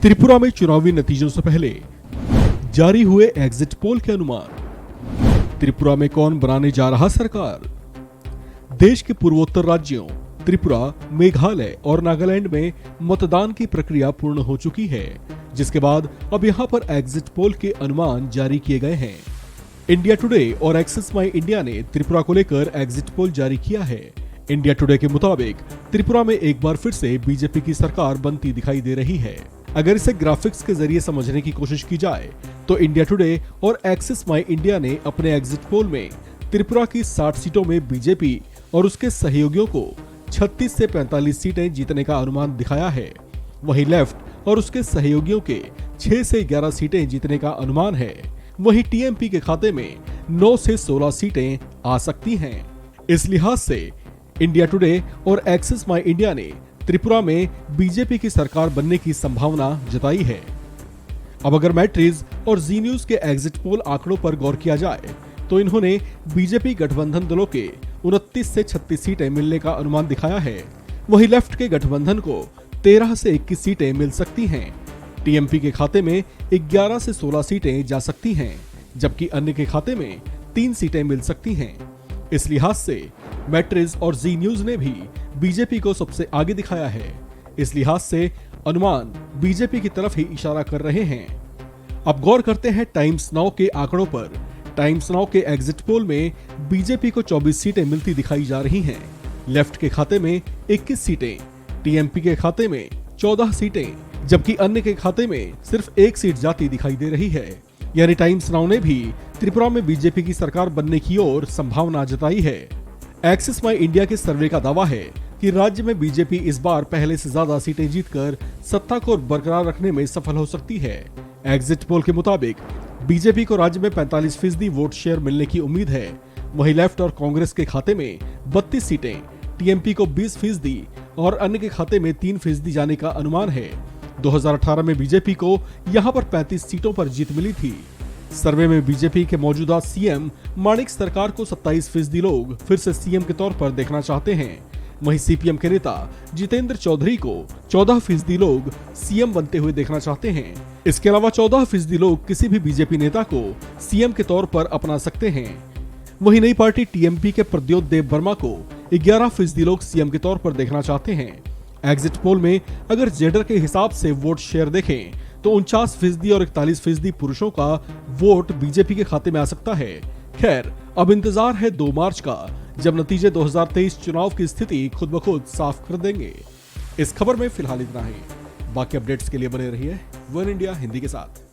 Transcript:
त्रिपुरा में चुनावी नतीजों से पहले जारी हुए एग्जिट पोल के अनुमान। त्रिपुरा में कौन बनाने जा रहा सरकार? देश के पूर्वोत्तर राज्यों त्रिपुरा, मेघालय और नागालैंड में मतदान की प्रक्रिया पूर्ण हो चुकी है, जिसके बाद अब यहां पर एग्जिट पोल के अनुमान जारी किए गए हैं। इंडिया टुडे और एक्सिस माई इंडिया ने त्रिपुरा को लेकर एग्जिट पोल जारी किया है। इंडिया टुडे के मुताबिक त्रिपुरा में एक बार फिर से बीजेपी की सरकार बनती दिखाई दे रही है। अगर इसे ग्राफिक्स के जरिए समझने की कोशिश की जाए तो इंडिया टुडे और एक्सिस माई इंडिया ने अपने एग्जिट पोल में त्रिपुरा की 60 सीटों में बीजेपी और उसके सहयोगियों को 36 से 45 सीटें जीतने का अनुमान दिखाया है। वहीं लेफ्ट और उसके सहयोगियों के 6 से 11 सीटें जीतने का अनुमान है। वहीं टीएमपी के खाते में 9 से 16 सीटें आ सकती हैं। इस लिहाज से इंडिया टुडे और एक्सिस माई इंडिया ने त्रिपुरा में बीजेपी की सरकार बनने की संभावना जताई है। अब अगर मैट्रिज और जी न्यूज के एग्जिट पोल आंकड़ों पर गौर किया जाए तो इन्होंने बीजेपी गठबंधन दलों के 29 से 36 सीटें मिलने का अनुमान दिखाया है। वहीं लेफ्ट के गठबंधन को 13 से 21 सीटें मिल सकती हैं। टीएमपी के खाते में 11 से 16 सीटें जा सकती हैं, जबकि अन्य के खाते में 3 सीटें मिल सकती हैं। इस लिहाज से मैट्रिज और जी न्यूज ने भी बीजेपी को सबसे आगे दिखाया है। इस लिहाज से अनुमान बीजेपी की तरफ ही इशारा कर रहे हैं। अब गौर करते हैं टाइम्स नाउ के आंकड़ों पर। टाइम्स नाउ के एग्जिट पोल में बीजेपी को 24 सीटें मिलती दिखाई जा रही हैं। लेफ्ट के खाते में 21 सीटें, टीएमपी के खाते में 14 सीटें, जबकि अन्य के खाते में सिर्फ 1 सीट जाती दिखाई दे रही है। यानी टाइम्स नाउ ने भी त्रिपुरा में बीजेपी की सरकार बनने की ओर संभावना जताई है। एक्सिस माई इंडिया के सर्वे का दावा है कि राज्य में बीजेपी इस बार पहले से ज्यादा सीटें जीतकर सत्ता को बरकरार रखने में सफल हो सकती है। एग्जिट पोल के मुताबिक बीजेपी को राज्य में 45% वोट शेयर मिलने की उम्मीद है। वहीं लेफ्ट और कांग्रेस के खाते में 32 सीटें, टीएमपी को 20% और अन्य के खाते में 3% जाने का अनुमान है। 2018 में बीजेपी को यहां पर 35 सीटों पर जीत मिली थी। सर्वे में बीजेपी के मौजूदा सीएम माणिक सरकार को 27% लोग फिर से सीएम के तौर पर देखना चाहते हैं। वहीं सीपीएम के नेता जितेंद्र चौधरी को 14% लोग सीएम बनते हुए देखना चाहते हैं। इसके अलावा 14% लोग किसी भी बीजेपी नेता को सीएम के तौर पर अपना सकते हैं। वहीं नई पार्टी टीएमपी के प्रद्योत देव वर्मा को 11% लोग सीएम के तौर पर देखना चाहते हैं। एग्जिट पोल में अगर जेंडर के हिसाब से वोट शेयर देखें तो 49% और 41% पुरुषों का वोट बीजेपी के खाते में आ सकता है। खैर, अब इंतजार है 2 मार्च का, जब नतीजे 2023 चुनाव की स्थिति खुद ब खुद साफ कर देंगे। इस खबर में फिलहाल इतना ही। बाकी अपडेट्स के लिए बने रहिए वन इंडिया हिंदी के साथ।